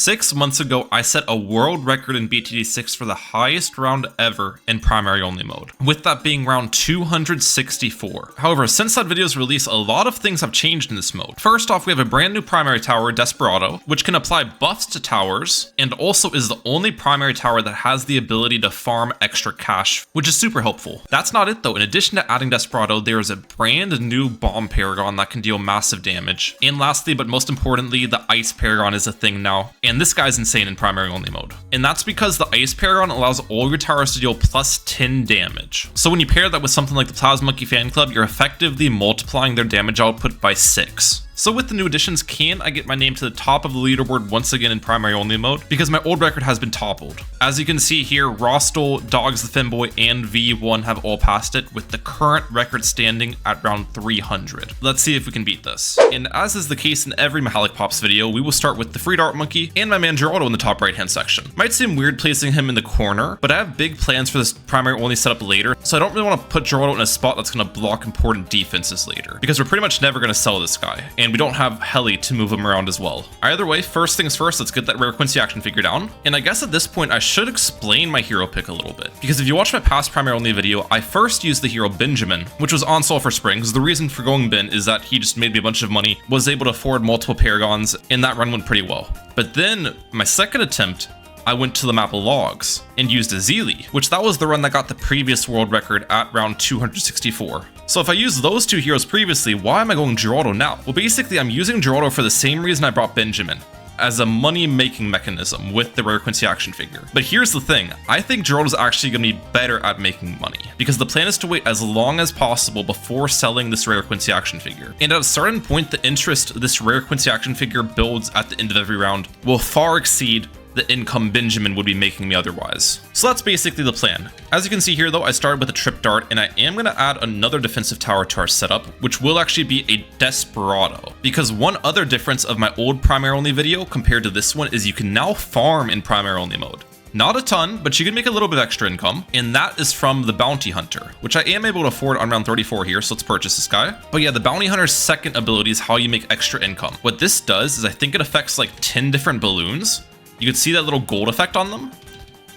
6 months ago, I set a world record in BTD6 for the highest round ever in primary only mode, with that being round 264. However, since that video's release, a lot of things have changed in this mode. First off, we have a brand new primary tower, Desperado, which can apply buffs to towers, and also is the only primary tower that has the ability to farm extra cash, which is super helpful. That's not it though. In addition to adding Desperado, there is a brand new Bomb Paragon that can deal massive damage. And lastly, but most importantly, the Ice Paragon is a thing now. And this guy's insane in primary only mode. And that's because the Ice Paragon allows all your towers to deal plus 10 damage. So when you pair that with something like the Plasma Monkey Fan Club, you're effectively multiplying their damage output by 6. So with the new additions, can I get my name to the top of the leaderboard once again in primary only mode? Because my old record has been toppled. As you can see here, Rostel, Dogs the Femboy, and V1 have all passed it, with the current record standing at round 300. Let's see if we can beat this. And as is the case in every Mahalik Pops video, we will start with the Free Dart Monkey and my man Geraldo in the top right hand section. Might seem weird placing him in the corner, but I have big plans for this primary only setup later, so I don't really want to put Geraldo in a spot that's going to block important defenses later, because we're pretty much never going to sell this guy. And we don't have Heli to move him around as well. Either way, first things first, let's get that Rare Quincy action figure down. And I guess at this point, I should explain my hero pick a little bit. Because if you watch my past primary only video, I first used the hero Benjamin, which was on Sulphur Springs. The reason for going Ben is that he just made me a bunch of money, was able to afford multiple Paragons, and that run went pretty well. But then, my second attempt, I went to the map Logs and used a Zeely, which that was the run that got the previous world record at round 264. So if I used those two heroes previously, why am I going Geraldo now? Well, basically I'm using Geraldo for the same reason I brought Benjamin, as a money-making mechanism with the Rare Quincy action figure. But here's the thing, I think Geraldo's actually going to be better at making money, because the plan is to wait as long as possible before selling this Rare Quincy action figure. And at a certain point, the interest this Rare Quincy action figure builds at the end of every round will far exceed the income Benjamin would be making me otherwise. So that's basically the plan. As you can see here though, I started with a Trip Dart, and I am going to add another defensive tower to our setup, which will actually be a Desperado. Because one other difference of my old primary only video compared to this one is you can now farm in primary only mode. Not a ton, but you can make a little bit of extra income, and that is from the Bounty Hunter, which I am able to afford on round 34 here, so let's purchase this guy. But yeah, the Bounty Hunter's second ability is how you make extra income. What this does is I think it affects like 10 different balloons. You can see that little gold effect on them.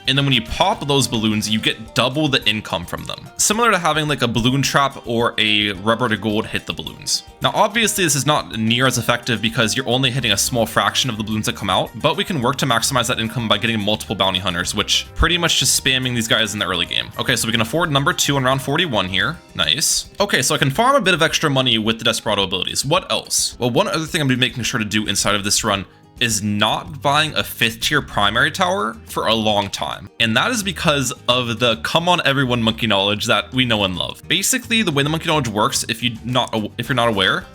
And then when you pop those balloons, you get double the income from them. Similar to having like a balloon trap or a rubber to gold hit the balloons. Now, obviously this is not near as effective because you're only hitting a small fraction of the balloons that come out, but we can work to maximize that income by getting multiple bounty hunters, which pretty much just spamming these guys in the early game. Okay, so we can afford number 2 on round 41 here. Nice. Okay, so I can farm a bit of extra money with the Desperado abilities. What else? Well, one other thing I'm gonna be making sure to do inside of this run is not buying a 5th tier primary tower for a long time. And that is because of the come on everyone monkey knowledge that we know and love. Basically, the way the monkey knowledge works, if you're not aware,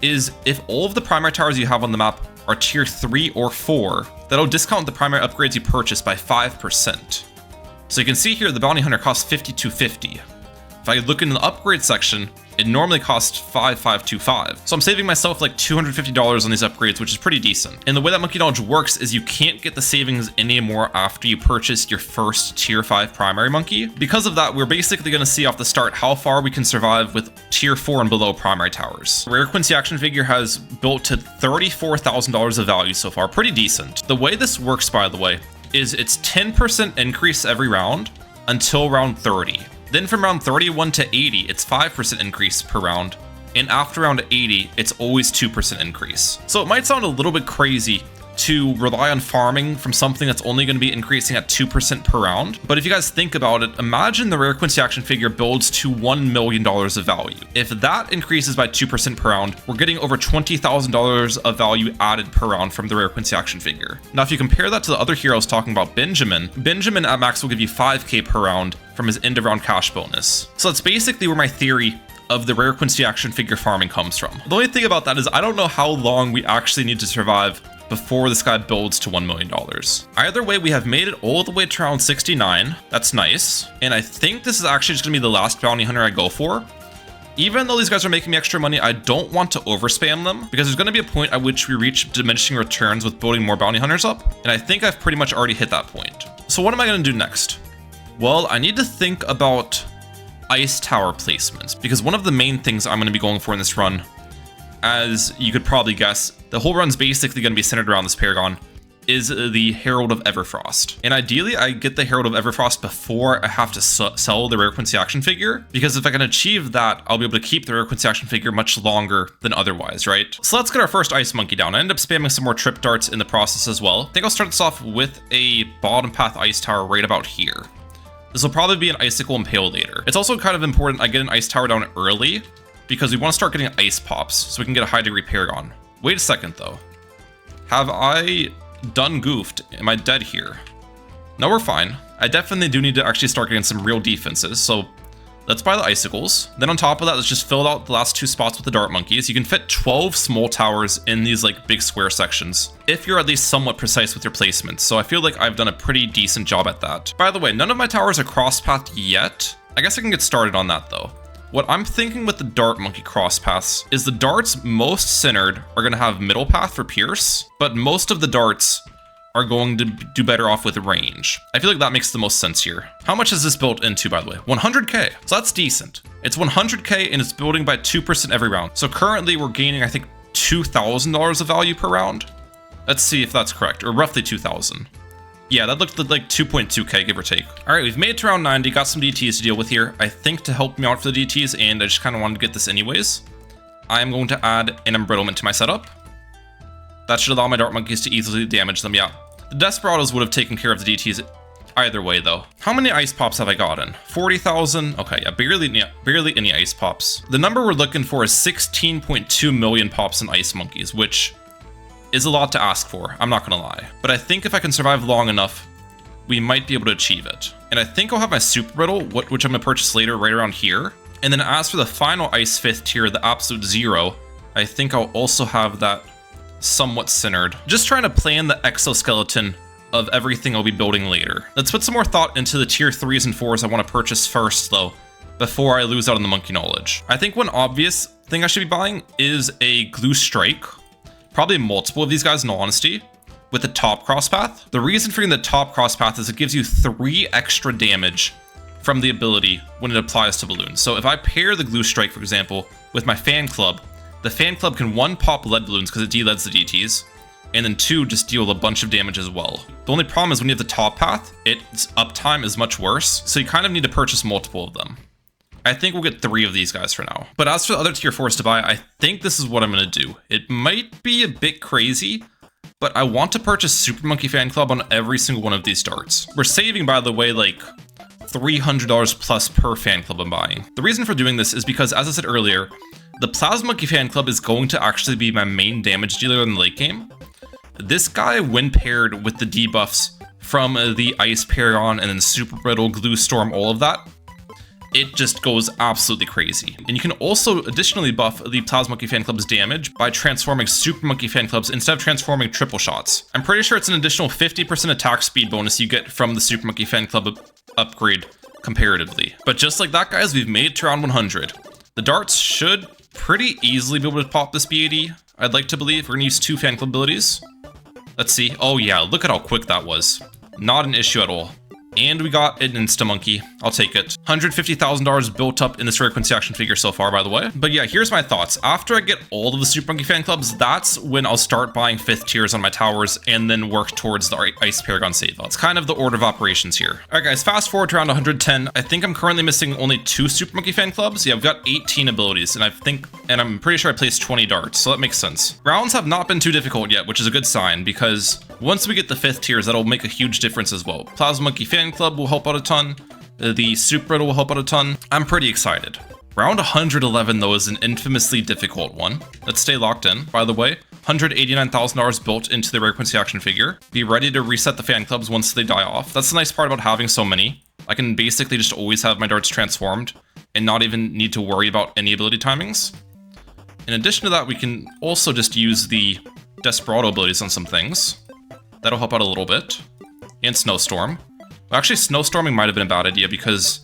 is if all of the primary towers you have on the map are tier 3 or 4, that'll discount the primary upgrades you purchase by 5%. So you can see here the bounty hunter costs 5250. If I look in the upgrade section, it normally costs 5525. So I'm saving myself like $250 on these upgrades, which is pretty decent. And the way that monkey knowledge works is you can't get the savings anymore after you purchase your first tier 5 primary monkey. Because of that, we're basically going to see off the start how far we can survive with tier 4 and below primary towers. Rare Quincy action figure has built to $34,000 of value so far, pretty decent. The way this works, by the way, is it's 10% increase every round until round 30. Then from round 31 to 80, it's 5% increase per round. And after round 80, it's always 2% increase. So it might sound a little bit crazy to rely on farming from something that's only going to be increasing at 2% per round. But if you guys think about it, imagine the Rare Quincy action figure builds to $1 million of value. If that increases by 2% per round, we're getting over $20,000 of value added per round from the Rare Quincy action figure. Now, if you compare that to the other heroes talking about Benjamin at max will give you 5k per round from his end of round cash bonus. So that's basically where my theory of the Rare Quincy action figure farming comes from. The only thing about that is I don't know how long we actually need to survive before this guy builds to $1 million. Either way, we have made it all the way to round 69. That's nice. And I think this is actually just gonna be the last bounty hunter I go for. Even though these guys are making me extra money, I don't want to overspam them because there's gonna be a point at which we reach diminishing returns with building more bounty hunters up. And I think I've pretty much already hit that point. So what am I gonna do next? Well, I need to think about ice tower placements because one of the main things I'm gonna be going for in this run, as you could probably guess, the whole run's basically going to be centered around this Paragon, is the Herald of Everfrost. And ideally, I get the Herald of Everfrost before I have to sell the Rare Quincy action figure, because if I can achieve that, I'll be able to keep the Rare Quincy action figure much longer than otherwise, right? So let's get our first Ice Monkey down. I end up spamming some more Trip Darts in the process as well. I think I'll start this off with a bottom path Ice Tower right about here. This will probably be an Icicle Impale later. It's also kind of important I get an Ice Tower down early, because we want to start getting Ice Pops, so we can get a high degree Paragon. Wait a second though. Have I done goofed? Am I dead here? No, we're fine. I definitely do need to actually start getting some real defenses, so let's buy the Icicles. Then on top of that, let's just fill out the last 2 spots with the Dart Monkeys. You can fit 12 small towers in these like big square sections, if you're at least somewhat precise with your placements, so I feel like I've done a pretty decent job at that. By the way, none of my towers are cross-pathed yet. I guess I can get started on that though. What I'm thinking with the Dart Monkey cross paths is the darts most centered are going to have middle path for Pierce, but most of the darts are going to do better off with range. I feel like that makes the most sense here. How much is this built into, by the way? 100k, so that's decent. It's 100k and it's building by 2% every round. So currently we're gaining, I think, $2,000 of value per round. Let's see if that's correct, or roughly 2,000. Yeah, that looked like 2.2k, give or take. All right, we've made it to round 90, got some DTs to deal with here. I think to help me out for the DTs, and I just kind of wanted to get this anyways, I am going to add an Embrittlement to my setup. That should allow my Dart Monkeys to easily damage them, yeah. The Desperados would have taken care of the DTs either way, though. How many Ice Pops have I gotten? 40,000? Okay, yeah, barely any Ice Pops. The number we're looking for is 16.2 million Pops in Ice Monkeys, which is a lot to ask for, I'm not gonna lie. But I think if I can survive long enough, we might be able to achieve it. And I think I'll have my Super Riddle, which I'm gonna purchase later, right around here. And then as for the final Ice 5th tier, the Absolute Zero, I think I'll also have that somewhat centered. Just trying to plan the exoskeleton of everything I'll be building later. Let's put some more thought into the tier 3s and 4s I want to purchase first, though, before I lose out on the Monkey Knowledge. I think one obvious thing I should be buying is a Glue Strike. Probably multiple of these guys, in all honesty, with the top cross path. The reason for getting the top cross path is it gives you 3 extra damage from the ability when it applies to balloons. So if I pair the Glue Strike, for example, with my Fan Club, the Fan Club can 1, pop lead balloons because it de-leads the DTs, and then 2, just deal a bunch of damage as well. The only problem is when you have the top path, its uptime is much worse, so you kind of need to purchase multiple of them. I think we'll get 3 of these guys for now. But as for the other tier 4s to buy, I think this is what I'm going to do. It might be a bit crazy, but I want to purchase Super Monkey Fan Club on every single one of these darts. We're saving, by the way, like $300 plus per Fan Club I'm buying. The reason for doing this is because, as I said earlier, the Plasma Monkey Fan Club is going to actually be my main damage dealer in the late game. This guy, when paired with the debuffs from the Ice Paragon and then Super Brittle, Glue Storm, all of that, it just goes absolutely crazy. And you can also additionally buff the Plasma Monkey Fan Club's damage by transforming Super Monkey Fan Clubs instead of transforming triple shots. I'm pretty sure it's an additional 50% attack speed bonus you get from the Super Monkey Fan Club upgrade comparatively. But just like that, guys, we've made it to round 100. The darts should pretty easily be able to pop this B80, I'd like to believe. We're gonna use 2 Fan Club abilities. Let's see. Oh yeah, look at how quick that was. Not an issue at all. And we got an Insta-Monkey. I'll take it. $150,000 built up in this Rare Quincy action figure so far, by the way. But yeah, here's my thoughts. After I get all of the Super Monkey Fan Clubs, that's when I'll start buying 5th tiers on my towers and then work towards the Ice Paragon save up. It's kind of the order of operations here. All right, guys, fast forward to around 110. I think I'm currently missing only 2 Super Monkey Fan Clubs. Yeah, I've got 18 abilities, and I'm pretty sure I placed 20 darts, so that makes sense. Rounds have not been too difficult yet, which is a good sign, because once we get the 5th tiers, that'll make a huge difference as well. Plasma Monkey Fan Club will help out a ton. The Super Riddle will help out a ton. I'm pretty excited. Round 111, though, is an infamously difficult one. Let's stay locked in. By the way, $189,000 built into the Rare Quincy action figure. Be ready to reset the Fan Clubs once they die off. That's the nice part about having so many. I can basically just always have my darts transformed and not even need to worry about any ability timings. In addition to that, we can also just use the Desperado abilities on some things. That'll help out a little bit. And Snowstorm. Well, actually, Snowstorming might have been a bad idea because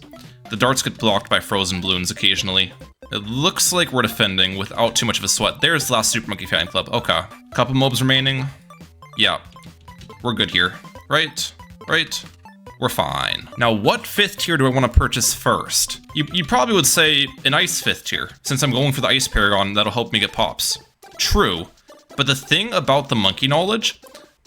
the darts get blocked by frozen balloons occasionally. It looks like we're defending without too much of a sweat. There's the last Super Monkey Fan Club. Okay. Couple mobs remaining. Yeah. We're good here. Right? Right? We're fine. Now, what 5th tier do I want to purchase first? You probably would say an Ice 5th tier. Since I'm going for the Ice Paragon, that'll help me get pops. True. But the thing about the Monkey Knowledge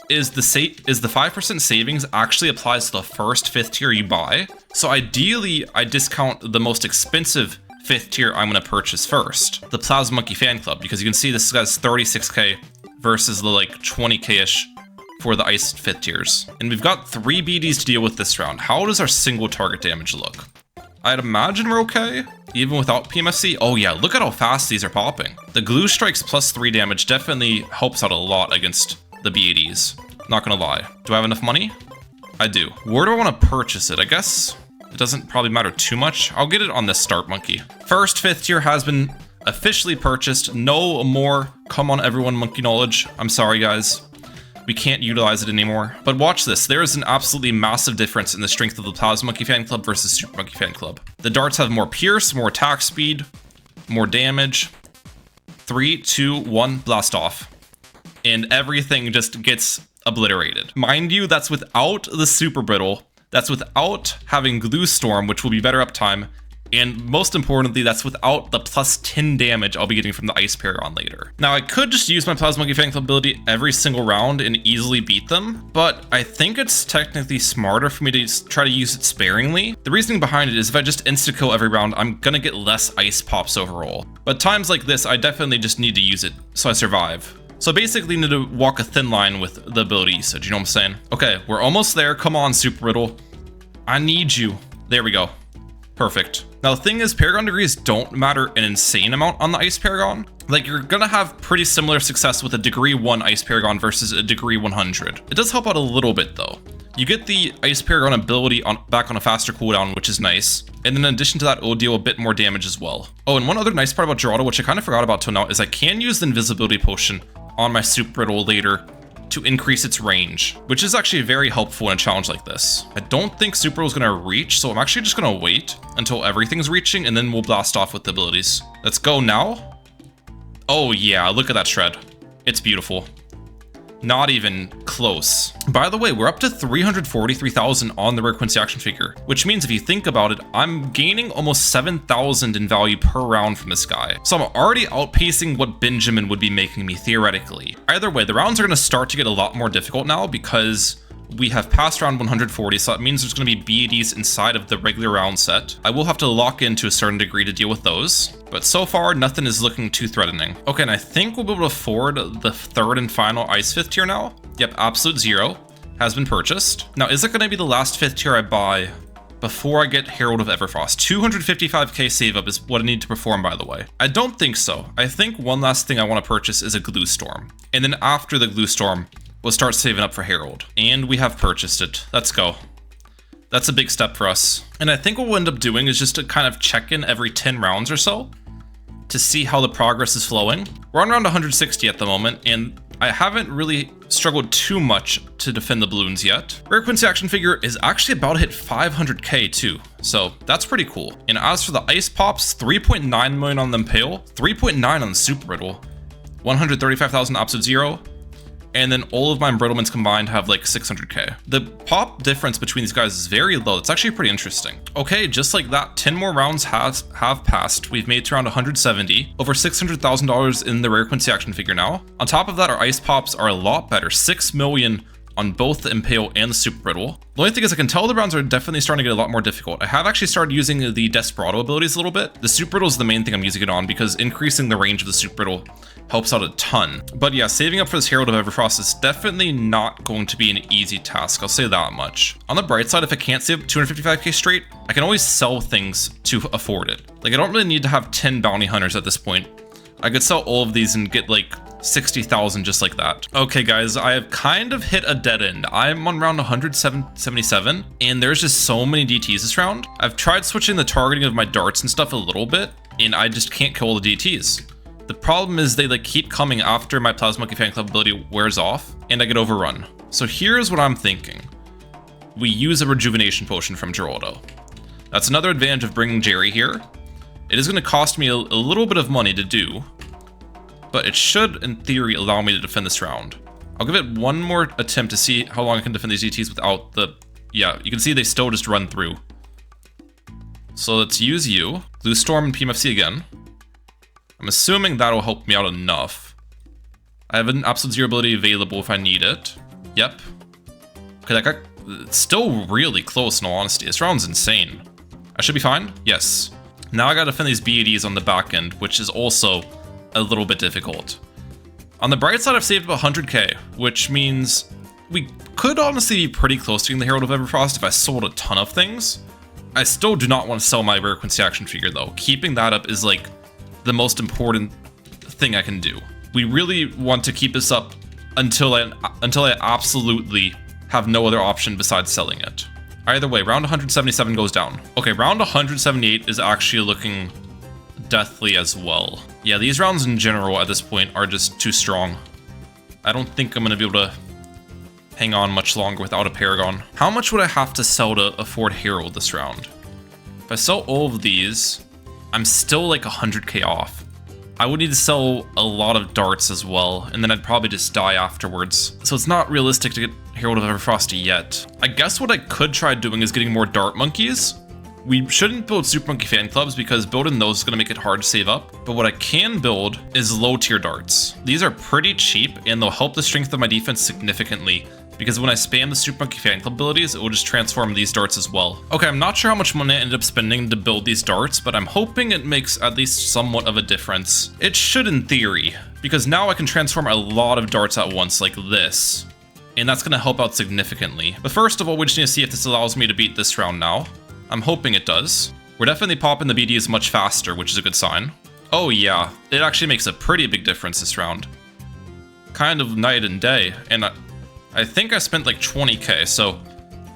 is the 5% savings actually applies to the first 5th tier you buy. So ideally, I discount the most expensive 5th tier I'm going to purchase first, the Plasma Monkey Fan Club, because you can see this guy's 36k versus the like 20k-ish for the Ice 5th tiers. And we've got 3 BDs to deal with this round. How does our single target damage look? I'd imagine we're okay, even without PMFC. Oh yeah, look at how fast these are popping. The Glue Strikes plus 3 damage definitely helps out a lot against the BADs. Not gonna lie. Do I have enough money? I do. Where do I want to purchase it? I guess it doesn't probably matter too much. I'll get it on this Start Monkey. First 5th tier has been officially purchased. No more come on everyone monkey knowledge. I'm sorry guys. We can't utilize it anymore. But watch this. There is an absolutely massive difference in the strength of the Plasma Monkey Fan Club versus Super Monkey Fan Club. The darts have more pierce, more attack speed, more damage. 3, 2, 1, blast off. And everything just gets obliterated. Mind you, that's without the Super Brittle. That's without having Glue Storm, which will be better uptime. And most importantly, that's without the plus 10 damage I'll be getting from the Ice Paragon later. Now, I could just use my Plasma Monkey Fan Club ability every single round and easily beat them, but I think it's technically smarter for me to try to use it sparingly. The reasoning behind it is if I just insta-kill every round, I'm gonna get less ice pops overall. But times like this, I definitely just need to use it so I survive. So basically need to walk a thin line with the ability usage, you know what I'm saying? Okay, we're almost there. Come on, Super Riddle. I need you. There we go. Perfect. Now the thing is, Paragon degrees don't matter an insane amount on the Ice Paragon. Like, you're gonna have pretty similar success with a degree 1 Ice Paragon versus a degree 100. It does help out a little bit though. You get the Ice Paragon ability back on a faster cooldown, which is nice. And then in addition to that, it'll deal a bit more damage as well. Oh, and one other nice part about Geraldo, which I kind of forgot about till now, is I can use the invisibility potion on my Super Riddle later to increase its range, which is actually very helpful in a challenge like this. I don't think Super Riddle's gonna reach, so I'm actually just gonna wait until everything's reaching and then we'll blast off with the abilities. Let's go now. Oh yeah, look at that shred. It's beautiful. Not even close. By the way, we're up to 343,000 on the Rare Quincy action figure, which means if you think about it, I'm gaining almost 7,000 in value per round from this guy. So I'm already outpacing what Benjamin would be making me theoretically. Either way, the rounds are going to start to get a lot more difficult now because we have passed round 140, so that means there's going to be BADs inside of the regular round set. I will have to lock in to a certain degree to deal with those, but so far nothing is looking too threatening. Okay, and I think we'll be able to afford the 3rd and final Ice 5th tier now. Yep, Absolute Zero has been purchased. Now, is it going to be the last 5th tier I buy before I get Herald of Everfrost? 255k save up is what I need to perform, by the way. I don't think so. I think one last thing I want to purchase is a Glue Storm. And then after the Glue Storm, we'll start saving up for Herald. And we have purchased it. Let's go. That's a big step for us. And I think what we'll end up doing is just to kind of check in every 10 rounds or so to see how the progress is flowing. We're on round 160 at the moment, and I haven't really struggled too much to defend the balloons yet. Rare Quincy action figure is actually about to hit 500k too, so that's pretty cool. And as for the ice pops, 3.9 million on the Impale, 3.9 on the Super Riddle, 135,000 Absolute Zero, and then all of my embrittlements combined have like 600k. The pop difference between these guys is very low. It's actually pretty interesting. Okay, just like that, 10 more rounds have passed. We've made it to around 170, over $600,000 in the Rare Quincy action figure now. On top of that, our ice pops are a lot better, 6 million on both the Impale and the Super Riddle. The only thing is I can tell the rounds are definitely starting to get a lot more difficult. I have actually started using the Desperado abilities a little bit. The Super Riddle is the main thing I'm using it on because increasing the range of the Super Riddle helps out a ton. But yeah, saving up for this Herald of Everfrost is definitely not going to be an easy task, I'll say that much. On the bright side, if I can't save 255k straight, I can always sell things to afford it. Like, I don't really need to have 10 bounty hunters at this point. I could sell all of these and get like 60,000 just like that. Okay guys, I have kind of hit a dead end. I'm on round 177 and there's just so many DTs this round. I've tried switching the targeting of my darts and stuff a little bit and I just can't kill all the DTs. The problem is they like keep coming after my Plasma Monkey Fan Club ability wears off and I get overrun. So here's what I'm thinking. We use a rejuvenation potion from Geraldo. That's another advantage of bringing Jerry here. It is going to cost me a little bit of money to do, but it should, in theory, allow me to defend this round. I'll give it one more attempt to see how long I can defend these ETs without the... Yeah, you can see they still just run through. So let's use you. Glue Storm and PMFC again. I'm assuming that'll help me out enough. I have an Absolute Zero ability available if I need it. Yep. Okay, that got still really close in all honesty. This round's insane. I should be fine? Yes. Now I gotta defend these BADs on the back end, which is also a little bit difficult. On the bright side, I've saved about 100k, which means we could honestly be pretty close to getting the Herald of Everfrost if I sold a ton of things. I still do not want to sell my Rare Quincy action figure though. Keeping that up is like the most important thing I can do. We really want to keep this up until I absolutely have no other option besides selling it. Either way, round 177 goes down. Okay, round 178 is actually looking deathly as well. Yeah, these rounds in general at this point are just too strong. I don't think I'm gonna be able to hang on much longer without a Paragon. How much would I have to sell to afford Herald this round? If I sell all of these, I'm still like 100k off. I would need to sell a lot of darts as well, and then I'd probably just die afterwards. So it's not realistic to get Herald of Everfrost yet. I guess what I could try doing is getting more dart monkeys. We shouldn't build Super Monkey fan clubs because building those is going to make it hard to save up. But what I can build is low tier darts. These are pretty cheap and they'll help the strength of my defense significantly, because when I spam the Super Monkey fan club abilities, it will just transform these darts as well. Okay, I'm not sure how much money I ended up spending to build these darts, but I'm hoping it makes at least somewhat of a difference. It should in theory, because now I can transform a lot of darts at once like this, and that's gonna help out significantly. But first of all, we just need to see if this allows me to beat this round now. I'm hoping it does. We're definitely popping the BDs much faster, which is a good sign. Oh yeah, it actually makes a pretty big difference this round. Kind of night and day, and I think I spent like 20k, so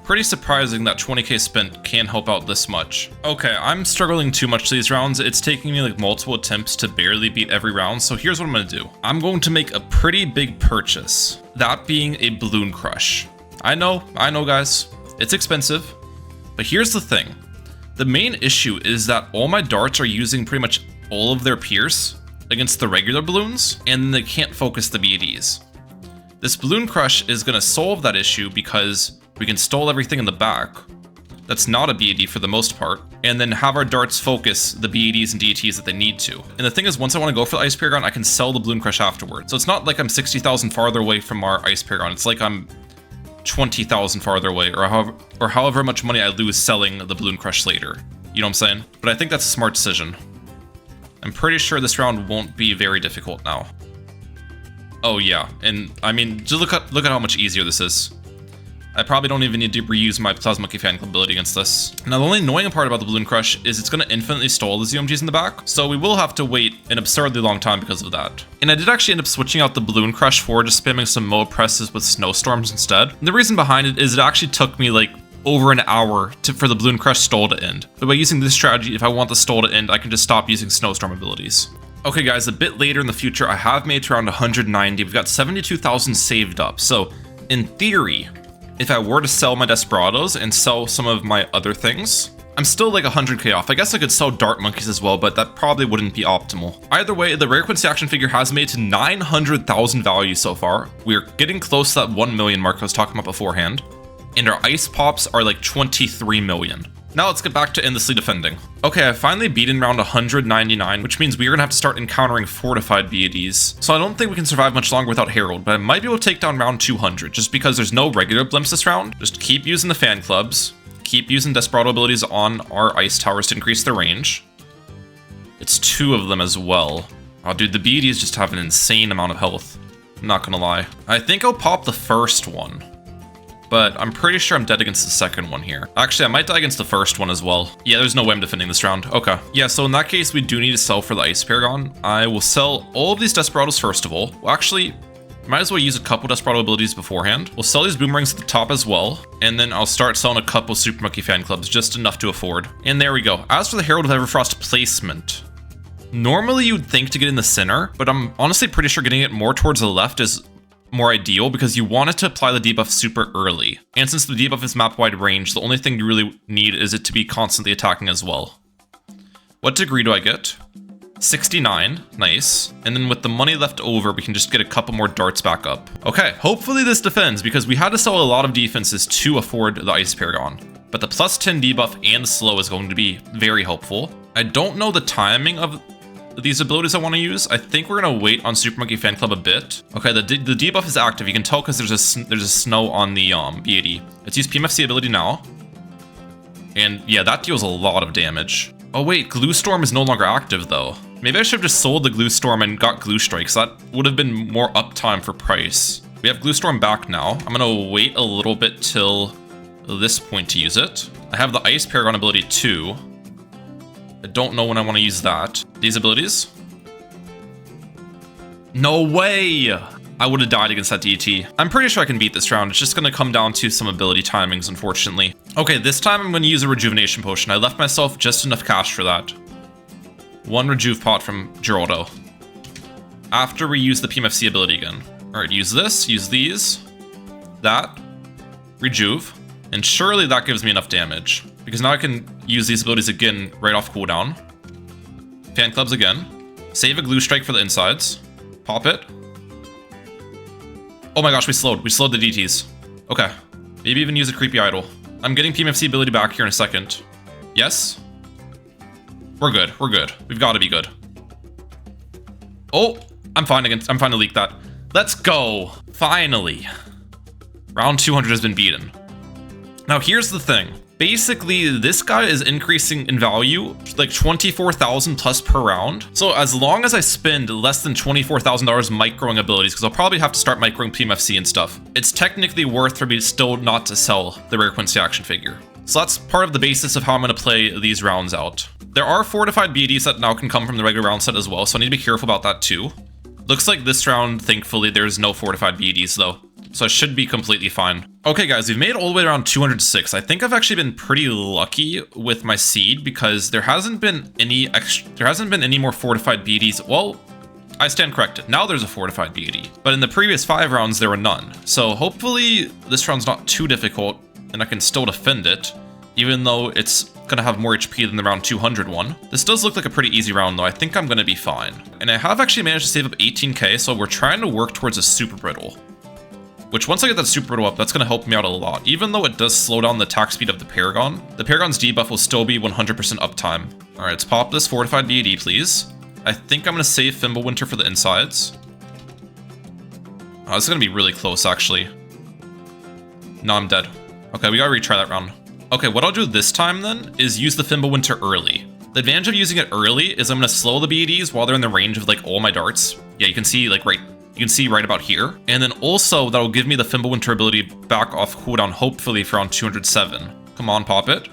pretty surprising that 20k spent can help out this much. Okay, I'm struggling too much these rounds. It's taking me like multiple attempts to barely beat every round, so here's what I'm gonna do. I'm going to make a pretty big purchase, that being a Balloon Crush. I know guys, it's expensive, but here's the thing. The main issue is that all my darts are using pretty much all of their Pierce against the regular balloons, and they can't focus the BADs. This Balloon Crush is going to solve that issue because we can stall everything in the back that's not a BAD for the most part, and then have our darts focus the BADs and DATs that they need to. And the thing is, once I want to go for the Ice Paragon, I can sell the Balloon Crush afterwards. So it's not like I'm 60,000 farther away from our Ice Paragon, it's like I'm 20,000 farther away, or however much money I lose selling the Balloon Crush later. You know what I'm saying? But I think that's a smart decision. I'm pretty sure this round won't be very difficult now. Oh yeah, and I mean, just look at how much easier this is. I probably don't even need to reuse my Plasma Monkey fan club ability against this. Now the only annoying part about the Balloon Crush is it's going to infinitely stall the ZOMGs in the back, so we will have to wait an absurdly long time because of that. And I did actually end up switching out the Balloon Crush for just spamming some Moa presses with Snowstorms instead. And the reason behind it is it actually took me like over an hour for the Balloon Crush stall to end. But by using this strategy, if I want the stall to end, I can just stop using Snowstorm abilities. Okay guys, a bit later in the future, I have made it to around 190. We've got 72,000 saved up. So in theory, if I were to sell my Desperados and sell some of my other things, I'm still like 100k off. I guess I could sell Dart Monkeys as well, but that probably wouldn't be optimal. Either way, the Rare Quincy action figure has made it to 900,000 value so far. We're getting close to that 1 million mark I was talking about beforehand. And our ice pops are like 23 million. Now let's get back to endlessly defending. Okay, I finally beaten round 199, which means we're gonna have to start encountering fortified BADs. So I don't think we can survive much longer without Herald, but I might be able to take down round 200, just because there's no regular blimps this round. Just keep using the fan clubs, keep using Desperado abilities on our ice towers to increase their range. It's 2 of them as well. Oh dude, the BADs just have an insane amount of health. I'm not gonna lie. I think I'll pop the first one, but I'm pretty sure I'm dead against the second one here. Actually, I might die against the first one as well. Yeah, there's no way I'm defending this round. Okay. Yeah, so in that case, we do need to sell for the Ice Paragon. I will sell all of these Desperados first of all. Well, actually, might as well use a couple Desperado abilities beforehand. We'll sell these Boomerangs at the top as well, and then I'll start selling a couple Super Monkey fan clubs, just enough to afford. And there we go. As for the Herald of Everfrost placement, normally you'd think to get in the center, but I'm honestly pretty sure getting it more towards the left is more ideal because you want it to apply the debuff super early. And since the debuff is map wide range, the only thing you really need is it to be constantly attacking as well. What degree do I get? 69, nice. And then with the money left over, we can just get a couple more darts back up. Okay, hopefully this defends because we had to sell a lot of defenses to afford the Ice Paragon. But the plus 10 debuff and slow is going to be very helpful. I don't know the timing of these abilities I want to use. I think we're going to wait on Super Monkey Fan Club a bit. Okay, the debuff is active. You can tell because there's a snow on the B80. Let's use PMFC ability now. And yeah, that deals a lot of damage. Oh wait, Glue Storm is no longer active though. Maybe I should have just sold the Glue Storm and got Glue Strikes. That would have been more uptime for price. We have Glue Storm back now. I'm gonna wait a little bit till this point to use it. I have the Ice Paragon ability too. I don't know when I want to use that. These abilities? No way! I would have died against that DT. I'm pretty sure I can beat this round. It's just going to come down to some ability timings, unfortunately. Okay, this time I'm going to use a Rejuvenation Potion. I left myself just enough cash for that. One Rejuve Pot from Geraldo. After we use the PMFC ability again. Alright, use this, use these, that, Rejuve, and surely that gives me enough damage. Because now I can use these abilities again right off cooldown. Fan Clubs again. Save a Glue Strike for the insides. Pop it. Oh my gosh, we slowed. We slowed the DTs. Okay. Maybe even use a Creepy Idol. I'm getting PMFC ability back here in a second. Yes? We're good. We're good. We've got to be good. Oh, I'm fine to leak that. Let's go. Finally. Round 200 has been beaten. Now here's the thing. Basically, this guy is increasing in value like 24,000 plus per round. So as long as I spend less than $24,000 microing abilities, because I'll probably have to start microing PMFC and stuff, it's technically worth for me still not to sell the Rare Quincy action figure. So that's part of the basis of how I'm going to play these rounds out. There are fortified BDs that now can come from the regular round set as well, so I need to be careful about that too. Looks like this round, thankfully, there's no fortified BDs though. So I should be completely fine. Okay guys, we've made it all the way around 206. I think I've actually been pretty lucky with my seed because there hasn't been any more fortified BDs. Well, I stand corrected. Now there's a fortified BD. But in the previous 5 rounds, there were none. So hopefully this round's not too difficult and I can still defend it, even though it's gonna have more HP than the round 200 one. This does look like a pretty easy round though. I think I'm gonna be fine. And I have actually managed to save up 18k, so we're trying to work towards a Super Brittle. Which once I get that Super Brittle up, that's going to help me out a lot. Even though it does slow down the attack speed of the Paragon's debuff will still be 100% uptime. Alright, let's pop this Fortified BD, please. I think I'm going to save Fimbulwinter for the insides. Oh, this is going to be really close, actually. No, I'm dead. Okay, we got to retry that round. Okay, what I'll do this time, then, is use the Fimbulwinter early. The advantage of using it early is I'm going to slow the BDs while they're in the range of, like, all my darts. Yeah, you can see, like, you can see right about here. And then also, that'll give me the Fimbulwinter ability back off cooldown, hopefully for round 207. Come on, pop it.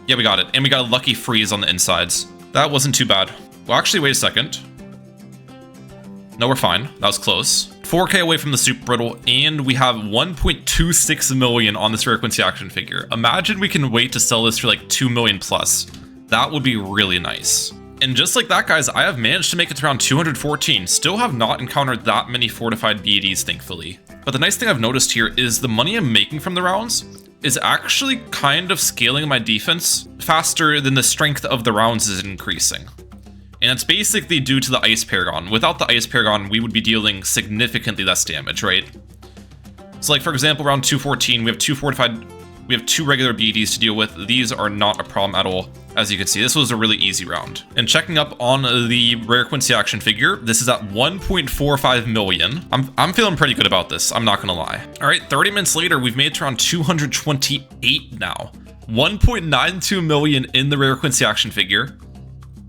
Yeah, we got it. And we got a lucky freeze on the insides. That wasn't too bad. Well, actually, wait a second. No, we're fine. That was close. 4k away from the Super Brittle, and we have 1.26 million on this Rare Quincy action figure. Imagine we can wait to sell this for like 2 million plus. That would be really nice. And just like that, guys, I have managed to make it to around 214. Still have not encountered that many fortified BDs, thankfully. But the nice thing I've noticed here is the money I'm making from the rounds is actually kind of scaling my defense faster than the strength of the rounds is increasing. And it's basically due to the Ice Paragon. Without the Ice Paragon, we would be dealing significantly less damage, right? So like, for example, round 214, we have 2 regular BDs to deal with. These are not a problem at all. As you can see, this was a really easy round. And checking up on the Rare Quincy action figure, this is at 1.45 million. I'm feeling pretty good about this, I'm not gonna lie. All right, 30 minutes later, we've made it to around 228 now. 1.92 million in the Rare Quincy action figure.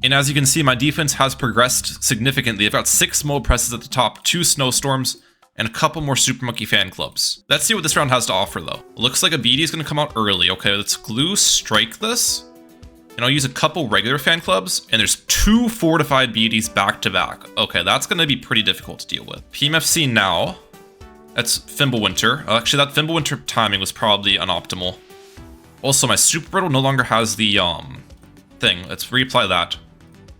And as you can see, my defense has progressed significantly. I've got 6 mode presses at the top, 2 snowstorms, and a couple more Super Monkey Fan Clubs. Let's see what this round has to offer though. Looks like a BD is gonna come out early. Okay, let's Glue Strike this. And I'll use a couple regular Fan Clubs, and there's 2 fortified BDs back to back. Okay, that's gonna be pretty difficult to deal with. PMFC now. That's Fimbulwinter. Actually, that Fimbulwinter timing was probably unoptimal. Also, my Super Brittle no longer has the thing. Let's reapply that.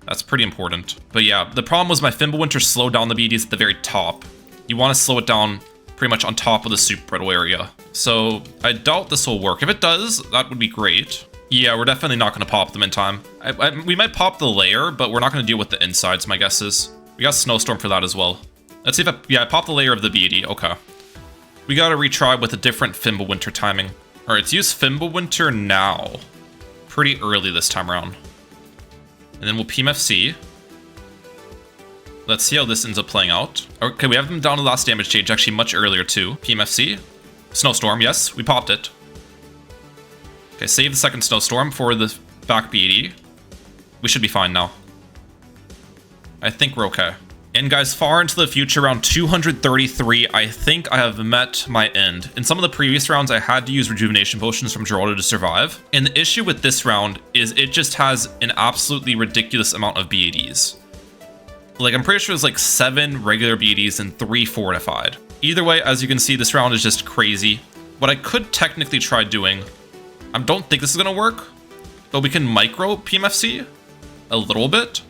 That's pretty important. But yeah, the problem was my Fimbulwinter slowed down the BDs at the very top. You want to slow it down pretty much on top of the Super Brittle area. So I doubt this will work. If it does, that would be great. Yeah, we're definitely not going to pop them in time. We might pop the layer, but we're not going to deal with the insides, my guess is. We got Snowstorm for that as well. Let's see if I pop the layer of the BD. Okay. We got to retry with a different Fimbulwinter timing. All right, let's use Fimbulwinter now. Pretty early this time around. And then we'll PMFC. Let's see how this ends up playing out. Okay, we have them down to the last damage stage, actually much earlier too. PMFC. Snowstorm, yes, we popped it. Okay, save the second Snowstorm for the back BD. We should be fine now. I think we're okay. And guys, far into the future, round 233, I think I have met my end. In some of the previous rounds, I had to use rejuvenation potions from Geraldo to survive. And the issue with this round is it just has an absolutely ridiculous amount of BADs. Like, I'm pretty sure there's like 7 regular BADs and 3 fortified. Either way, as you can see, this round is just crazy. What I could technically try doing, I don't think this is gonna work, but we can micro PMFC a little bit.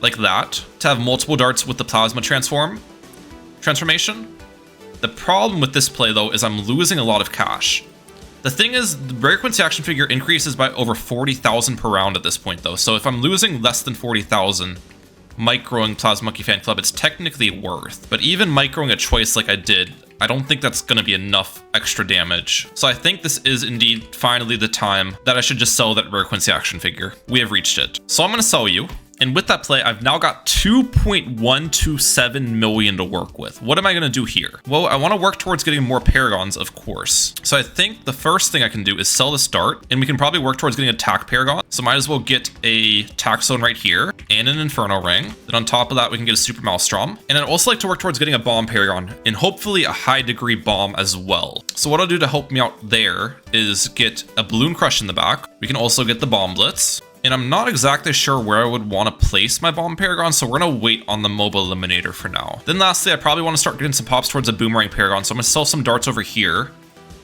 Like that, to have multiple darts with the plasma transformation. The problem with this play though is I'm losing a lot of cash. The thing is, the rare quincy action figure increases by over 40,000 per round at this point though, so if I'm losing less than 40,000, microing Plasma Monkey Fan Club, it's technically worth. But even microing a choice like I did, I don't think that's gonna be enough extra damage. So I think this is indeed finally the time that I should just sell that rare quincy action figure. We have reached it. So I'm gonna sell you. And with that play, I've now got 2.127 million to work with. What am I going to do here? Well, I want to work towards getting more Paragons, of course. So I think the first thing I can do is sell this dart, and we can probably work towards getting a Tack Paragon. So might as well get a Tack Zone right here, and an Inferno Ring. Then on top of that, we can get a Super Maelstrom. And I'd also like to work towards getting a Bomb Paragon, and hopefully a high degree bomb as well. So what I'll do to help me out there is get a Balloon Crush in the back. We can also get the Bomb Blitz. And I'm not exactly sure where I would want to place my Bomb Paragon, so we're going to wait on the Mobile Eliminator for now. Then lastly, I probably want to start getting some pops towards a Boomerang Paragon, so I'm going to sell some darts over here.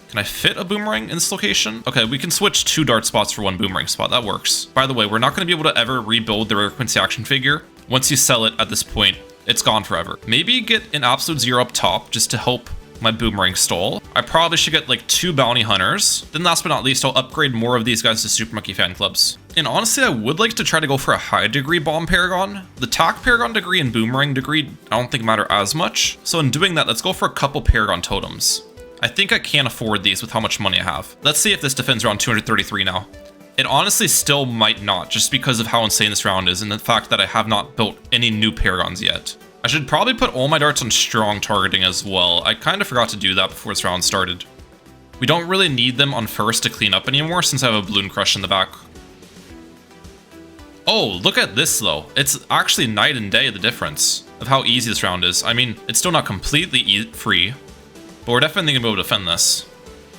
Can I fit a Boomerang in this location? Okay, we can switch 2 dart spots for 1 Boomerang spot. That works. By the way, we're not going to be able to ever rebuild the rare quincy action figure. Once you sell it at this point, it's gone forever. Maybe get an Absolute Zero up top just to help my Boomerang stall. I probably should get like 2 Bounty Hunters. Then last but not least, I'll upgrade more of these guys to Super Monkey Fan Clubs. And honestly, I would like to try to go for a high degree Bomb Paragon. The Tack Paragon degree and Boomerang degree I don't think matter as much. So in doing that, let's go for a couple Paragon Totems. I think I can afford these with how much money I have. Let's see if this defends around 233 now. It honestly still might not, just because of how insane this round is and the fact that I have not built any new Paragons yet. I should probably put all my darts on strong targeting as well. I kind of forgot to do that before this round started. We don't really need them on first to clean up anymore since I have a Balloon Crush in the back. Oh, look at this though. It's actually night and day, the difference of how easy this round is. I mean, it's still not completely free, but we're definitely going to be able to defend this.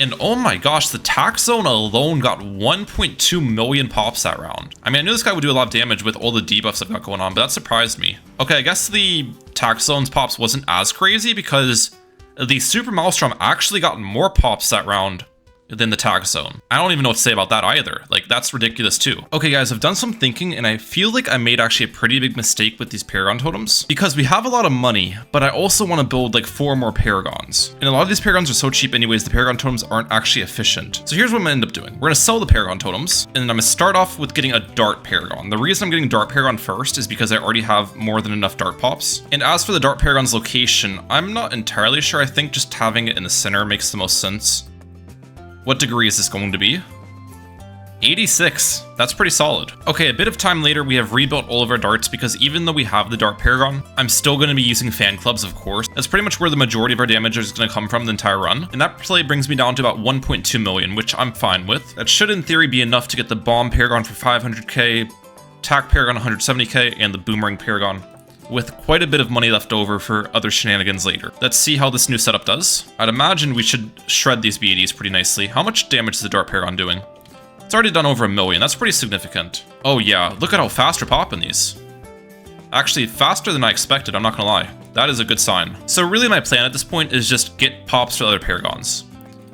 And oh my gosh, the Tack Zone alone got 1.2 million pops that round. I mean, I knew this guy would do a lot of damage with all the debuffs I've got going on, but that surprised me. Okay, I guess the Tack Zone's pops wasn't as crazy because the Super Maelstrom actually got more pops that round than the Tack Zone. I don't even know what to say about that either. Like, that's ridiculous too. Okay guys, I've done some thinking and I feel like I made actually a pretty big mistake with these Paragon Totems because we have a lot of money, but I also want to build like 4 more Paragons. And a lot of these Paragons are so cheap anyways, the Paragon Totems aren't actually efficient. So here's what I'm gonna end up doing. We're gonna sell the Paragon Totems and then I'm gonna start off with getting a Dart Paragon. The reason I'm getting Dart Paragon first is because I already have more than enough Dart Pops. And as for the Dart Paragon's location, I'm not entirely sure. I think just having it in the center makes the most sense. What degree is this going to be? 86. That's pretty solid. Okay, a bit of time later, we have rebuilt all of our darts because even though we have the Dart Paragon, I'm still going to be using Fan Clubs, of course. That's pretty much where the majority of our damage is going to come from the entire run. And that play brings me down to about 1.2 million, which I'm fine with. That should in theory be enough to get the Bomb Paragon for 500k, Tack Paragon 170k, and the Boomerang Paragon, with quite a bit of money left over for other shenanigans later. Let's see how this new setup does. I'd imagine we should shred these BADs pretty nicely. How much damage is the Dart Paragon doing? It's already done over 1 million. That's pretty significant. Oh yeah, look at how fast we're popping these. Actually, faster than I expected, I'm not gonna lie. That is a good sign. So really my plan at this point is just get pops for other Paragons.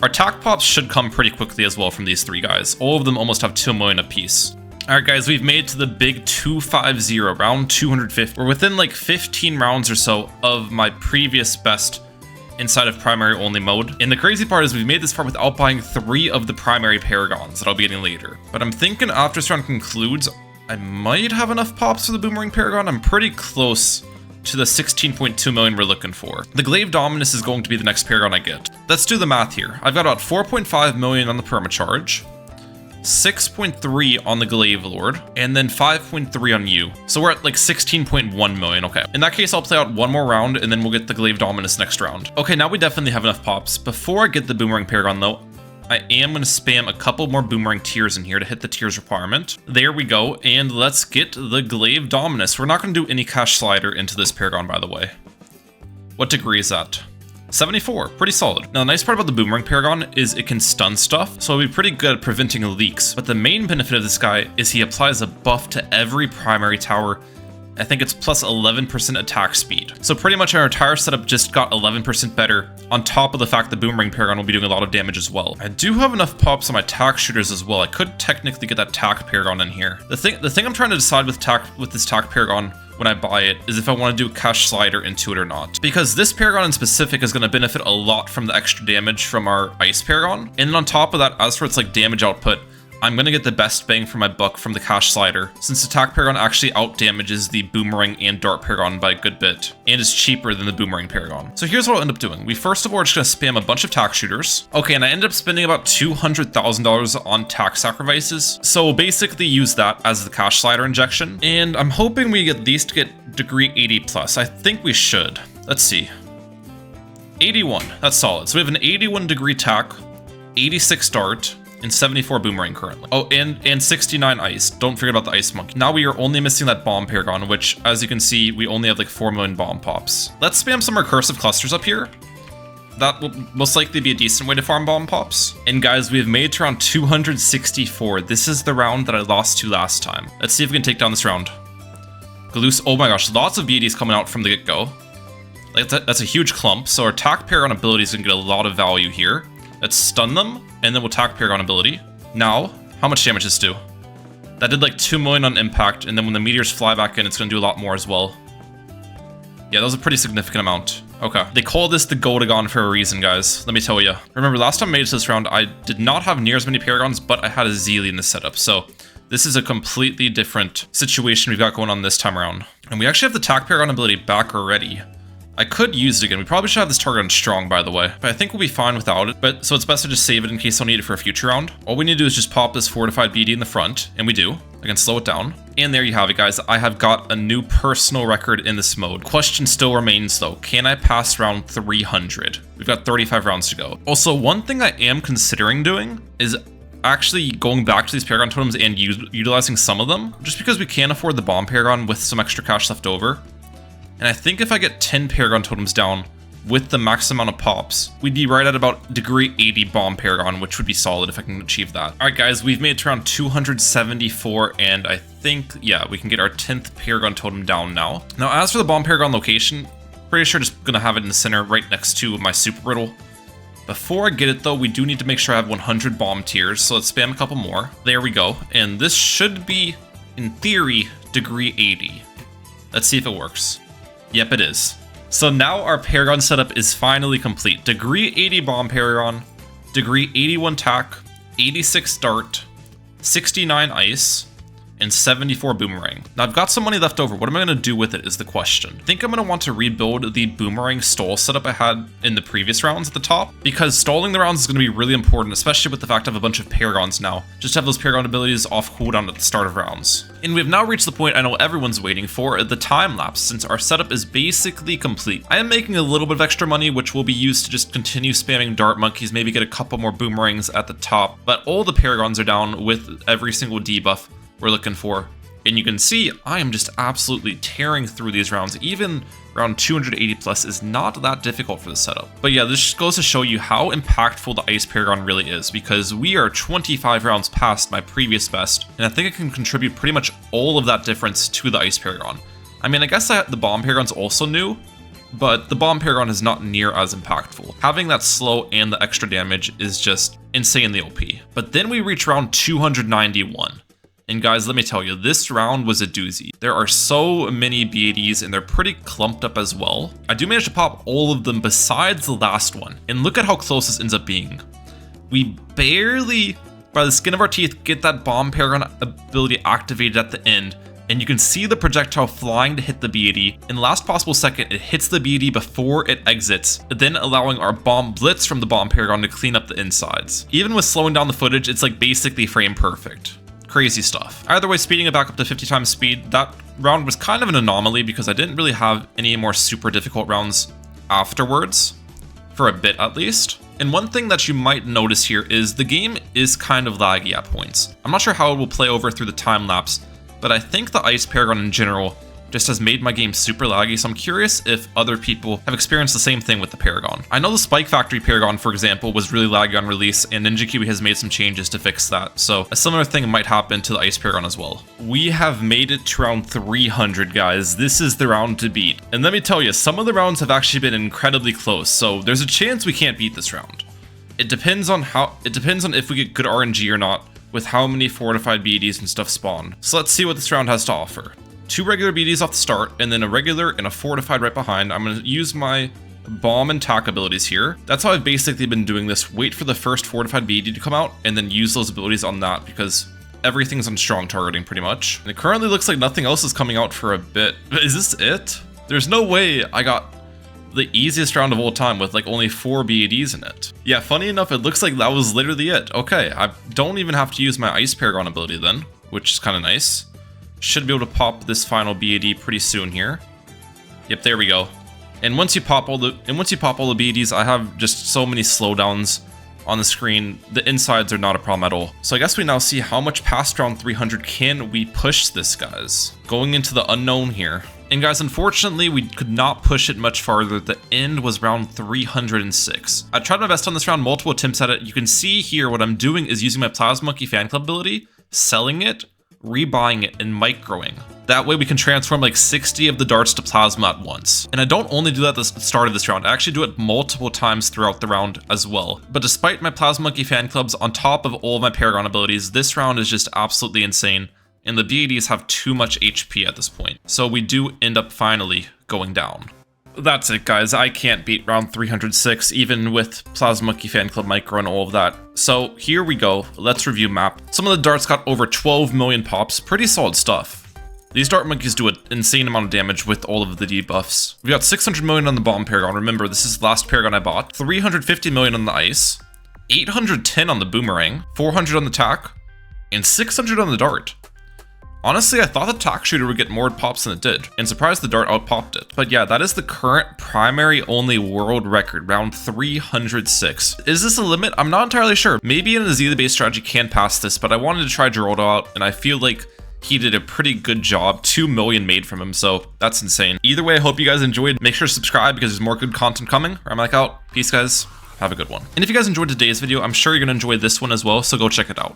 Our Tack Pops should come pretty quickly as well from these 3 guys. All of them almost have 2 million apiece. Alright guys, we've made it to the big 250, round 250. We're within like 15 rounds or so of my previous best inside of primary only mode. And the crazy part is we've made this far without buying 3 of the primary Paragons that I'll be getting later. But I'm thinking after this round concludes, I might have enough pops for the Boomerang Paragon. I'm pretty close to the 16.2 million we're looking for. The Glaive Dominus is going to be the next Paragon I get. Let's do the math here. I've got about 4.5 million on the Permacharge, 6.3 on the Glaive Lord, and then 5.3 on you. So we're at like 16.1 million. Okay. In that case, I'll play out one more round and then we'll get the Glaive Dominus next round. Okay, now we definitely have enough pops. Before I get the Boomerang Paragon though, I am going to spam a couple more Boomerang tiers in here to hit the tiers requirement. There we go, and let's get the Glaive Dominus. We're not going to do any Cash Slider into this Paragon, by the way. What degree is that? 74, pretty solid. Now, the nice part about the Boomerang Paragon is it can stun stuff, so it'll be pretty good at preventing leaks. But the main benefit of this guy is he applies a buff to every primary tower. I think it's plus 11% attack speed. So pretty much our entire setup just got 11% better, on top of the fact the Boomerang Paragon will be doing a lot of damage as well. I do have enough pops on my tack shooters as well. I could technically get that tack Paragon in here. The thing I'm trying to decide with this tack Paragon when I buy it is if I want to do a Cash Slider into it or not. Because this Paragon in specific is going to benefit a lot from the extra damage from our Ice Paragon. And then on top of that, as for its like damage output, I'm going to get the best bang for my buck from the Cash Slider, since Attack Paragon actually out-damages the Boomerang and Dart Paragon by a good bit, and is cheaper than the Boomerang Paragon. So here's what I'll end up doing. We first of all are just going to spam a bunch of Tack Shooters. Okay, and I ended up spending about $200,000 on Tack Sacrifices, so we'll basically use that as the Cash Slider injection, and I'm hoping we at least get degree 80 plus. I think we should. Let's see. 81, that's solid. So we have an 81 degree Tack, 86 Dart, and 74 Boomerang currently. Oh, and 69 Ice. Don't forget about the Ice Monkey. Now we are only missing that Bomb Paragon, which, as you can see, we only have like 4 million bomb pops. Let's spam some recursive clusters up here. That will most likely be a decent way to farm bomb pops. And guys, we have made it to round 264. This is the round that I lost to last time. Let's see if we can take down this round. Galoose, oh my gosh, lots of BDs coming out from the get-go. Like, that's a huge clump, so our Attack Paragon ability is going to get a lot of value here. Let's stun them, and then we'll Attack Paragon ability. Now, how much damage does this do? That did like 2 million on impact, and then when the meteors fly back in, it's going to do a lot more as well. Yeah, that was a pretty significant amount. Okay. They call this the Goldagon for a reason, guys. Let me tell you. Remember, last time I made it to this round, I did not have near as many Paragons, but I had a Zeely in the setup, so this is a completely different situation we've got going on this time around. And we actually have the Attack Paragon ability back already. I could use it again. We probably should have this target on strong, by the way. But I think we'll be fine without it. But so it's best to just save it in case I'll need it for a future round. All we need to do is just pop this fortified BD in the front, and we do. I can slow it down. And there you have it, guys. I have got a new personal record in this mode. Question still remains, though. Can I pass round 300? We've got 35 rounds to go. Also, one thing I am considering doing is actually going back to these Paragon totems and utilizing some of them, just because we can afford the Bomb Paragon with some extra cash left over. And I think if I get 10 Paragon totems down with the max amount of pops, we'd be right at about degree 80 Bomb Paragon, which would be solid if I can achieve that. All right, guys, we've made it to around 274, and I think, yeah, we can get our 10th Paragon totem down now. Now, as for the Bomb Paragon location, pretty sure just gonna have it in the center right next to my Super Brittle. Before I get it, though, we do need to make sure I have 100 bomb tiers, so let's spam a couple more. There we go, and this should be, in theory, degree 80. Let's see if it works. Yep, it is. So now our Paragon setup is finally complete. Degree 80 Bomb Paragon, degree 81 Tack, 86 Dart, 69 Ice, and 74 Boomerang. Now I've got some money left over. What am I going to do with it is the question. I think I'm going to want to rebuild the Boomerang stall setup I had in the previous rounds at the top, because stalling the rounds is going to be really important, especially with the fact I have a bunch of Paragons now. Just have those Paragon abilities off cooldown at the start of rounds. And we've now reached the point I know everyone's waiting for, the time lapse, since our setup is basically complete. I am making a little bit of extra money, which will be used to just continue spamming Dart Monkeys, maybe get a couple more Boomerangs at the top, but all the Paragons are down with every single debuff we're looking for. And you can see I am just absolutely tearing through these rounds. Even round 280 plus is not that difficult for the setup. But yeah, this just goes to show you how impactful the Ice Paragon really is, because we are 25 rounds past my previous best, and I think I can contribute pretty much all of that difference to the Ice Paragon. I mean, I guess the Bomb Paragon's also new, but the Bomb Paragon is not near as impactful. Having that slow and the extra damage is just insanely OP. But then we reach round 291. And guys, let me tell you, this round was a doozy. There are so many BADs and they're pretty clumped up as well. I do manage to pop all of them besides the last one. And look at how close this ends up being. We barely, by the skin of our teeth, get that Bomb Paragon ability activated at the end, and you can see the projectile flying to hit the BAD. In the last possible second, it hits the BAD before it exits, then allowing our bomb blitz from the bomb Paragon to clean up the insides. Even with slowing down the footage, it's like basically frame perfect. Crazy stuff. Either way, speeding it back up to 50 times speed, that round was kind of an anomaly because I didn't really have any more super difficult rounds afterwards, for a bit at least. And one thing that you might notice here is the game is kind of laggy at points. I'm not sure how it will play over through the time lapse, but I think the Ice Paragon in general just has made my game super laggy, so I'm curious if other people have experienced the same thing with the Paragon. I know the Spike Factory Paragon, for example, was really laggy on release, and Ninja Kiwi has made some changes to fix that, so a similar thing might happen to the Ice Paragon as well. We have made it to round 300, guys. This is the round to beat. And let me tell you, some of the rounds have actually been incredibly close, so there's a chance we can't beat this round. It depends on if we get good RNG or not, with how many fortified BDs and stuff spawn. So let's see what this round has to offer. 2 regular BDs off the start, and then a regular and a fortified right behind. I'm going to use my bomb and tack abilities here. That's how I've basically been doing this. Wait for the first fortified BD to come out, and then use those abilities on that, because everything's on strong targeting pretty much. And it currently looks like nothing else is coming out for a bit. Is this it? There's no way I got the easiest round of all time with like only 4 BADs in it. Yeah, funny enough, it looks like that was literally it. Okay, I don't even have to use my Ice Paragon ability then, which is kind of nice. Should be able to pop this final BAD pretty soon here. Yep, there we go. And once you pop all the BADs, I have just so many slowdowns on the screen. The insides are not a problem at all. So I guess we now see how much past round 300 can we push this, guys. Going into the unknown here. And guys, unfortunately, we could not push it much farther. The end was round 306. I tried my best on this round, multiple attempts at it. You can see here what I'm doing is using my Plasma Monkey Fan Club ability, selling it, rebuying it, and microing. That way we can transform like 60 of the darts to plasma at once. And I don't only do that at the start of this round, I actually do it multiple times throughout the round as well. But despite my Plasma Monkey Fan Clubs on top of all of my Paragon abilities, this round is just absolutely insane. And the BADs have too much HP at this point. So we do end up finally going down. That's it, guys. I can't beat round 306, even with Plasma Monkey Fan Club Micro and all of that. So here we go. Let's review map. Some of the darts got over 12 million pops. Pretty solid stuff. These dart monkeys do an insane amount of damage with all of the debuffs. We got 600 million on the bomb Paragon. Remember, this is the last Paragon I bought. 350 million on the ice. 810 on the boomerang. 400 on the tack. And 600 on the dart. Honestly, I thought the tack shooter would get more pops than it did, and surprised the dart outpopped it. But yeah, that is the current primary only world record, round 306. Is this a limit? I'm not entirely sure. Maybe in a Zeta-based strategy can pass this, but I wanted to try Geraldo out, and I feel like he did a pretty good job. 2 million made from him, so that's insane. Either way, I hope you guys enjoyed. Make sure to subscribe because there's more good content coming. I'm like out. Peace, guys. Have a good one. And if you guys enjoyed today's video, I'm sure you're going to enjoy this one as well, so go check it out.